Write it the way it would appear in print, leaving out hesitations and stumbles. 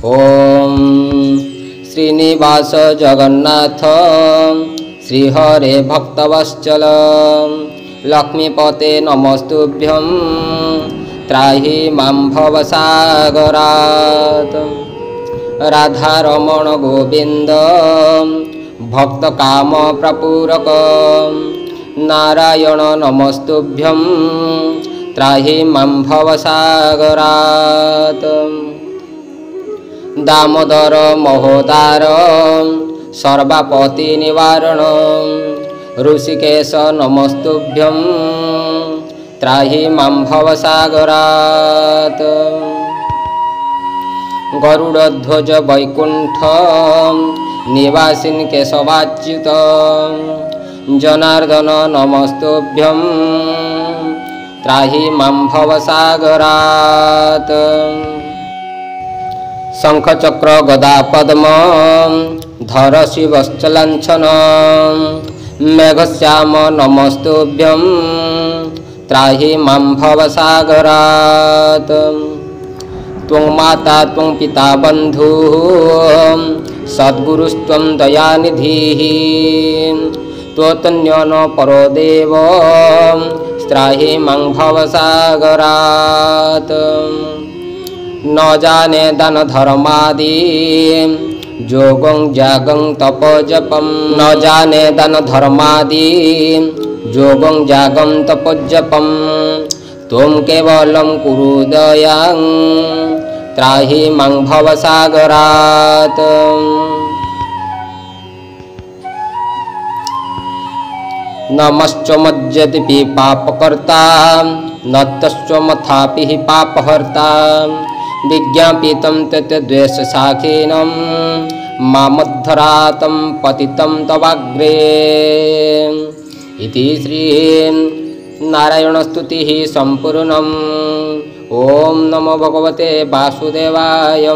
ओम श्रीनिवास जगन्नाथ श्रीहरे भक्तवत्सल लक्ष्मीपते नमस्तुभ्यं त्राहि मां भवसागरात्। राधारमण गोविंद भक्तकाम प्रपूरक नारायण नमस्तुभ्यं त्राहि मां भवसागरात्। दामोदर महोदार सर्वापति निवारण ऋषिकेश नमस्तुभ्यं त्राहि मां भवसागरात्। गरुड़ध्वज वैकुंठ निवासिन् केशवाच्युत जनार्दन नमस्तुभ्यं त्राहि मां भवसागरात्। शंखचक्र गदा पद्म धर शिवश्चलांछन मेघश्याम नमस्तुभ्यं त्राहि मां भवसागरात्। त्वं माता त्वं पिता बन्धुः सद्गुरुस्त्वं दयानिधिः त्वत्तन्यो न परो देवो त्राहि मां भवसागरात्। न जाने दान धर्मादि जोगं जागं तपजपं न जाने दान धर्मादि जोगं जागं तपजपं त्वं केवलं कुरु दयां त्राहि मां भवसागरात्। नमश्च मज्जति पापकर्ता नतश्चमथापि पापहर्ता विज्ञापितं तद्वेषशाखिनं मामुद्धरातं पतितं तवाग्रे। इति श्री नारायणस्तुतिः सम्पूर्णम्। ओम नमो भगवते वासुदेवाय।